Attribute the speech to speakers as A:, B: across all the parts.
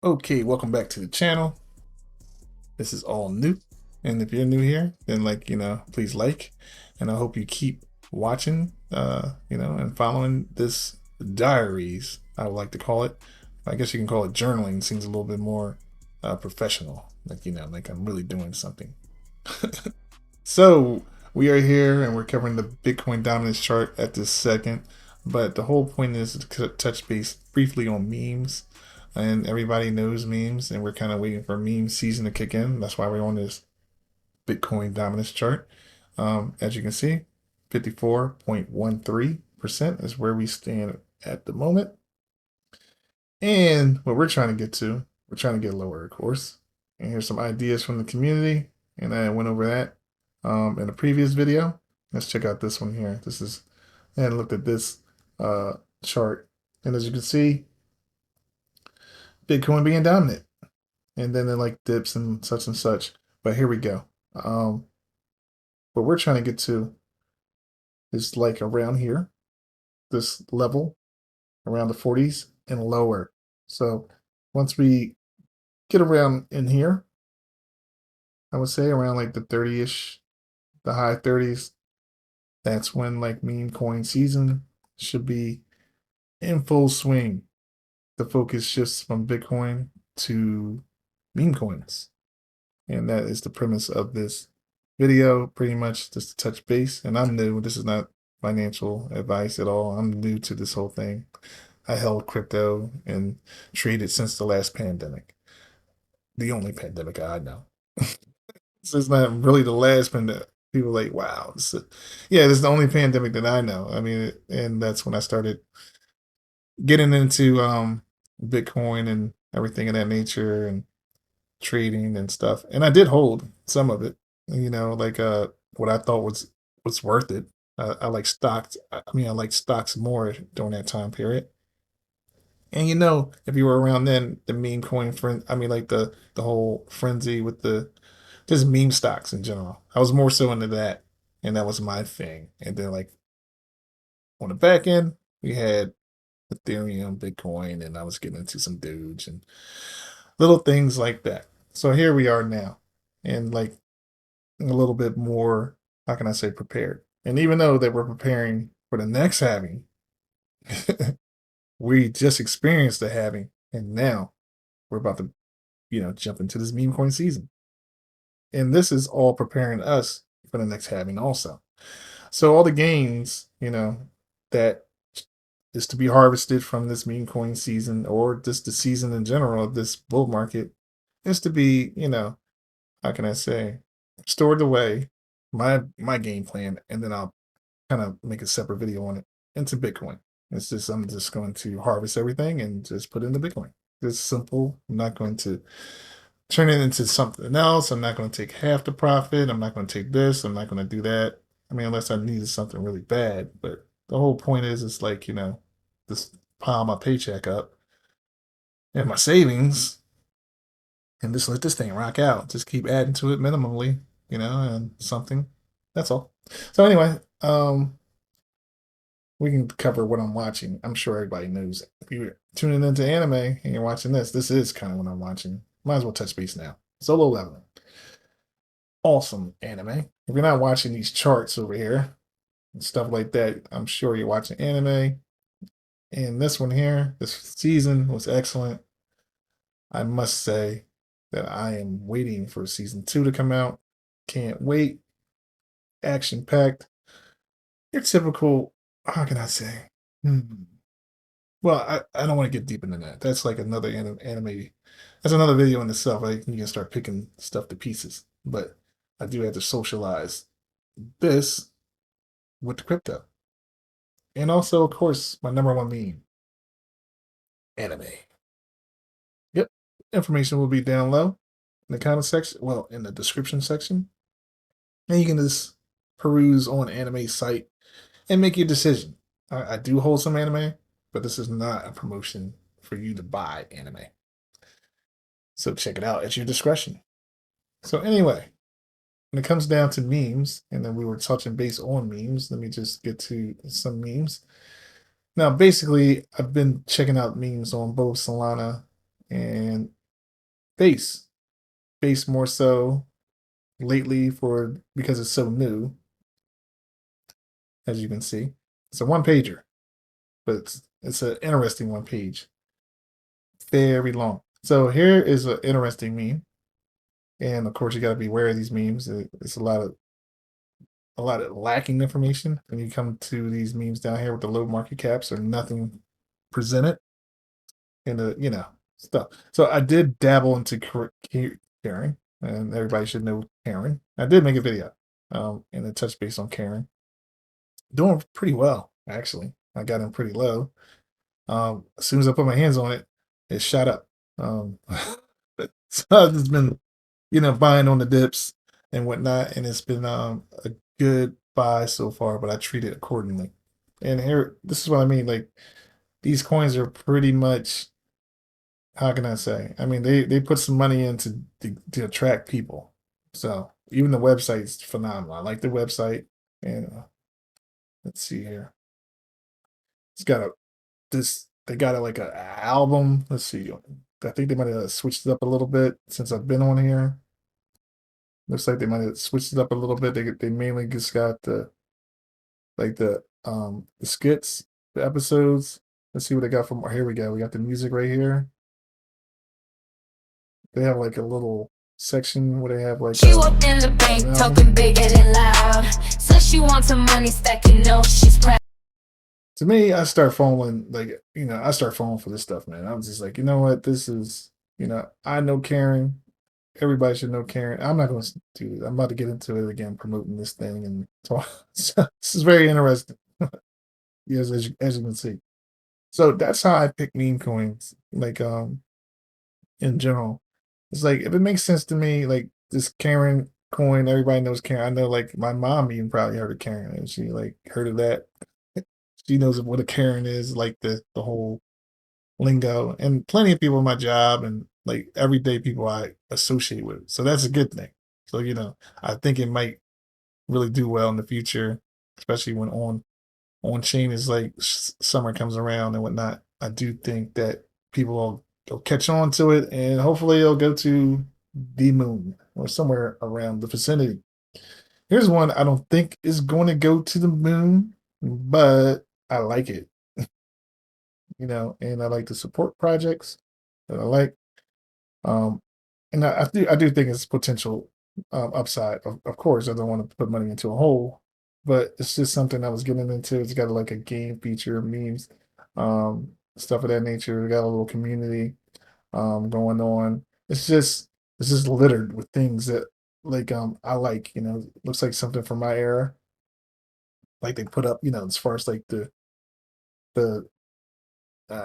A: Okay, welcome back to the channel. This is all new. And if you're new here, then please like. And I hope you keep watching, and following this diaries, I would like to call it. I guess you can call it journaling. Seems a little bit more professional. Like I'm really doing something. So we are here and we're covering the Bitcoin dominance chart at this second. But the whole point is to touch base briefly on memes. And everybody knows memes, and we're kind of waiting for meme season to kick in. That's why we're on this Bitcoin dominance chart. As you can see, 54.13% is where we stand at the moment. And what we're trying to get to, we're trying to get lower, of course. And here's some ideas from the community. And I went over that in a previous video. Let's check out this one here. This is, and looked at this uh, chart. And as you can see, Bitcoin being dominant. And then it like dips and such. But here we go. What we're trying to get to is like around here, this level, around the 40s and lower. So once we get around in here, I would say around like the 30-ish, the high 30s, that's when like meme coin season should be in full swing. The focus shifts from Bitcoin to meme coins. And that is the premise of this video, pretty much just to touch base. And I'm new. This is not financial advice at all. I'm new to this whole thing. I held crypto and traded since the last pandemic, the only pandemic I know. This is not really the last pandemic. People are like, wow, yeah, this is the only pandemic that I know. I mean, and that's when I started getting into Bitcoin and everything of that nature and trading and stuff. And I did hold some of it, like what I thought was worth it. I like stocks. I mean, I like stocks more during that time period. And if you were around then, the meme coin friend, I mean, like the whole frenzy with the just meme stocks in general. I was more so into that, and that was my thing. And then like on the back end, we had Ethereum, Bitcoin, and I was getting into some Doge and little things like that. So here we are now, and like a little bit more, how can I say, prepared. And even though they were preparing for the next halving, we just experienced the halving, and now we're about to, jump into this meme coin season. And this is all preparing us for the next halving also. So all the gains, that is to be harvested from this meme coin season or just the season in general of this bull market is to be, how can I say, stored away my game plan, and then I'll kind of make a separate video on it into Bitcoin. It's just I'm just going to harvest everything and just put it into Bitcoin. It's simple. I'm not going to turn it into something else. I'm not going to take half the profit. I'm not going to take this. I'm not going to do that. I mean, unless I needed something really bad. But the whole point is, it's like, just pile my paycheck up and my savings and just let this thing rock out. Just keep adding to it minimally, and something. That's all. So anyway, we can cover what I'm watching. I'm sure everybody knows. If you're tuning into anime and you're watching this is kind of what I'm watching. Might as well touch base now. Solo leveling. Awesome anime. If you're not watching these charts over here and stuff like that, I'm sure you're watching anime. And this one here, this season was excellent. I must say that I am waiting for season 2 to come out. Can't wait. Action packed. Your typical, how can I say? Hmm. Well, I don't want to get deep into that. That's like another anime. That's another video in itself. Right? You can start picking stuff to pieces. But I do have to socialize this with the crypto. And also, of course, my number one meme, anime. Yep. Information will be down low in the comment section. Well, in the description section. And you can just peruse on anime site and make your decision. I do hold some anime, but this is not a promotion for you to buy anime. So check it out at your discretion. So anyway, when it comes down to memes, and then we were touching base on memes, let me just get to some memes. Now, basically, I've been checking out memes on both Solana and base. Base more so lately for because it's so new, as you can see. It's a one pager, but it's an interesting one page. Very long. So here is an interesting meme. And of course you gotta be aware of these memes. It's a lot of lacking information when you come to these memes down here with the low market caps or nothing presented and the stuff. So I did dabble into Karen, and everybody should know Karen. I did make a video, and a touch base on Karen. Doing pretty well actually. I got him pretty low. As soon as I put my hands on it, it shot up. So I've just been, buying on the dips and whatnot, and it's been a good buy so far. But I treat it accordingly. And here, this is what I mean. Like these coins are pretty much, how can I say? I mean, they put some money in to attract people. So even the website's phenomenal. I like the website, and let's see here. It's got a this. They got like a album. Let's see. I think they might have switched it up a little bit since I've been on here. Looks like they might have switched it up a little bit. They mainly just got the skits, the episodes. Let's see what they got from here we go. We got the music right here. They have like a little section where they have like
B: she walked in the bank talking bigger than loud. Says she wants some money stacking, no, she's proud.
A: To me, I start falling I start falling for this stuff, man. I was just like, you know what, this is I know Karen. Everybody should know Karen. I'm not going to do it. I'm about to get into it again, promoting this thing and talk. So this is very interesting. Yes, as you can see. So that's how I pick meme coins. Like in general, it's like if it makes sense to me, like this Karen coin. Everybody knows Karen. I know, like my mom even probably heard of Karen, and she like heard of that. She knows what a Karen is, like the whole lingo, and plenty of people in my job and like everyday people I associate with. So that's a good thing. So I think it might really do well in the future, especially when onchain is like summer comes around and whatnot. I do think that people will catch on to it, and hopefully it'll go to the moon or somewhere around the vicinity. Here's one I don't think is going to go to the moon, but I like it, and I like to support projects that I like. Um, and I do think it's potential upside. Of course, I don't want to put money into a hole, but it's just something I was getting into. It's got like a game feature, memes, stuff of that nature. We got a little community going on. It's just littered with things that like I like. Looks like something from my era. Like they put up, as far as like the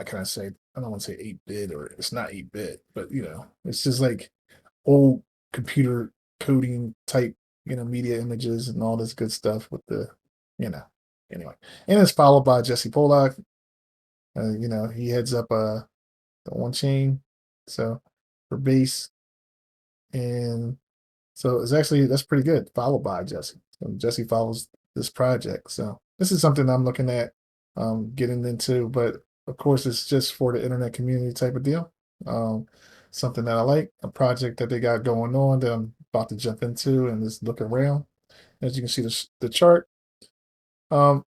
A: can I say, I don't want to say 8-bit, or it's not 8-bit, but it's just like old computer coding type, media images and all this good stuff with the, you know, anyway. And it's followed by Jesse Pollock. He heads up the onchain, so for base, and so it's actually that's pretty good. Followed by Jesse. So Jesse follows this project. So this is something I'm looking at getting into, but of course it's just for the internet community type of deal. Um, Something that I like, a project that they got going on that I'm about to jump into and just look around. As you can see the chart, um,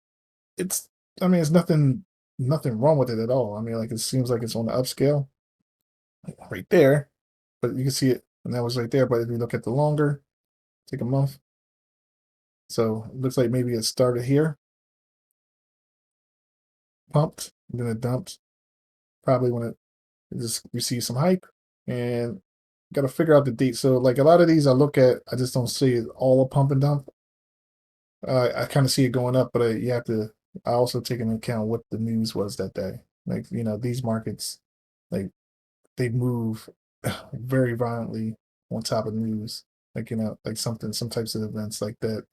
A: it's I mean it's nothing wrong with it at all. I mean, like, it seems like it's on the upscale right there, but you can see it, and that was right there. But if you look at the longer, take a month. So it looks like maybe it started here, pumped, and then it dumped. Probably when it just received some hype, and got to figure out the date. So like a lot of these I look at, I just don't see it all a pump and dump. I kind of see it going up, but you have to. I also take into account what the news was that day. Like these markets, like they move very violently on top of news. Like like some types of events like that.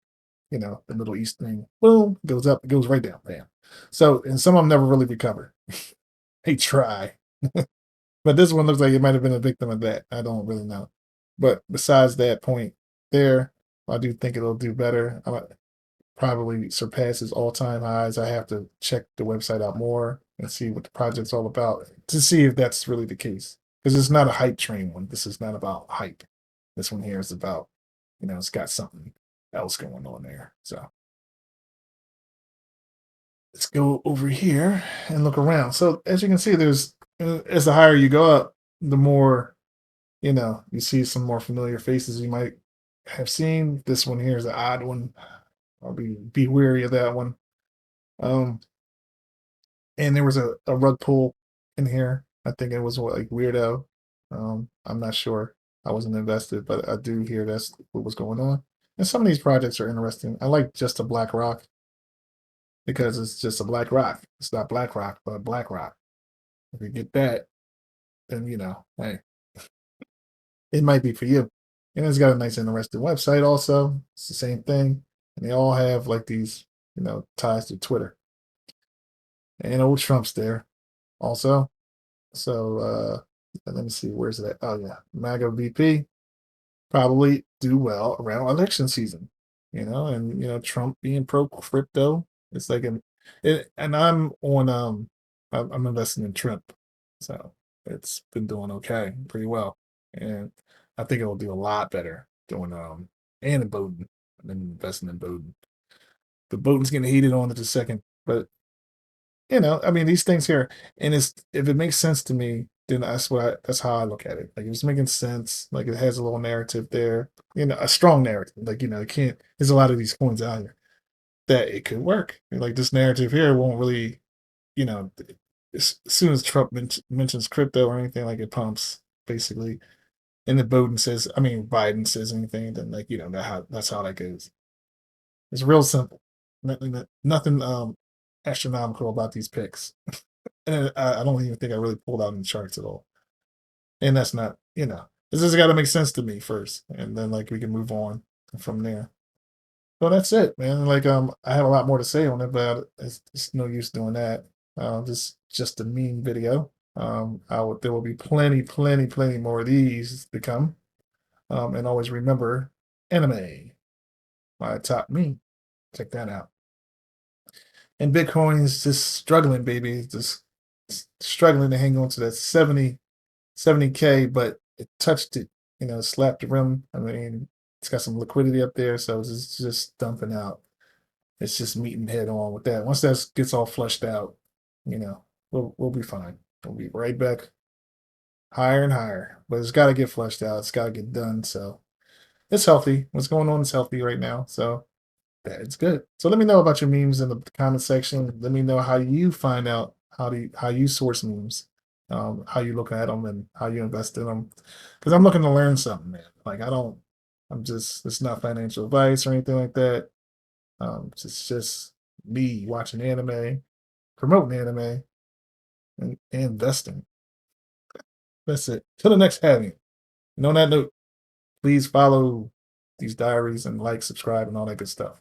A: The Middle East thing, boom, goes up, it goes right down, bam. So, and some of them never really recover. They try, but this one looks like it might have been a victim of that. I don't really know. But besides that point there, I do think it'll do better. Probably surpasses all-time highs. I have to check the website out more and see what the project's all about to see if that's really the case. because it's not a hype train one. This is not about hype. This one here is about, it's got something else going on there. So let's go over here and look around. So as you can see, there's as the higher you go up, the more you see some more familiar faces you might have seen. This one here is an odd one. I'll be wary of that one. Um, and there was a rug pull in here. I think it was what, like weirdo. I'm not sure. I wasn't invested, but I do hear that's what was going on. And some of these projects are interesting. I like just a black rock because it's just a black rock. It's not black rock, but a black rock. If you get that, then hey, it might be for you. And it's got a nice, interesting website. Also, it's the same thing, and they all have like these, ties to Twitter. And old Trump's there also. So let me see, where's that? Oh yeah, MAGA VP probably do well around election season, and Trump being pro crypto. It's like and I'm on I'm investing in Trump, so it's been doing okay, pretty well, and I think it'll do a lot better doing and in Bowden. I've been investing in Bowden. The Bowden's getting heated on at the second, but I mean, these things here, and it's if it makes sense to me, then that's how I look at it. Like, if it's making sense, like it has a little narrative there, a strong narrative. Like, it can't. There's a lot of these coins out here that it could work. And, like, this narrative here won't really, you know, as soon as Trump mentions crypto or anything, like it pumps basically. And then Biden says anything, then like that's how that goes. It's real simple. Nothing astronomical about these picks. And I don't even think I really pulled out any charts at all. And that's not, this has got to make sense to me first, and then like we can move on from there. So that's it, man. Like I have a lot more to say on it, but it's no use doing that. Just a meme video. There will be plenty, plenty, plenty more of these to come. And always remember, anime, my top meme. Check that out. And Bitcoin's just struggling, baby. Just struggling to hang on to that 70K, but it touched it, slapped the rim. I mean, it's got some liquidity up there, so it's just dumping out. It's just meeting head on with that. Once that gets all flushed out, we'll be fine. We'll be right back higher and higher. But it's got to get flushed out. It's got to get done. So it's healthy. What's going on is healthy right now. So that's good. So let me know about your memes in the comment section. Let me know how you find out how you source memes, how you look at them and how you invest in them. Because I'm looking to learn something, man. Like it's not financial advice or anything like that. It's just me watching anime, promoting anime, and investing. That's it. Till the next halving. And on that note, please follow these diaries and like, subscribe, and all that good stuff.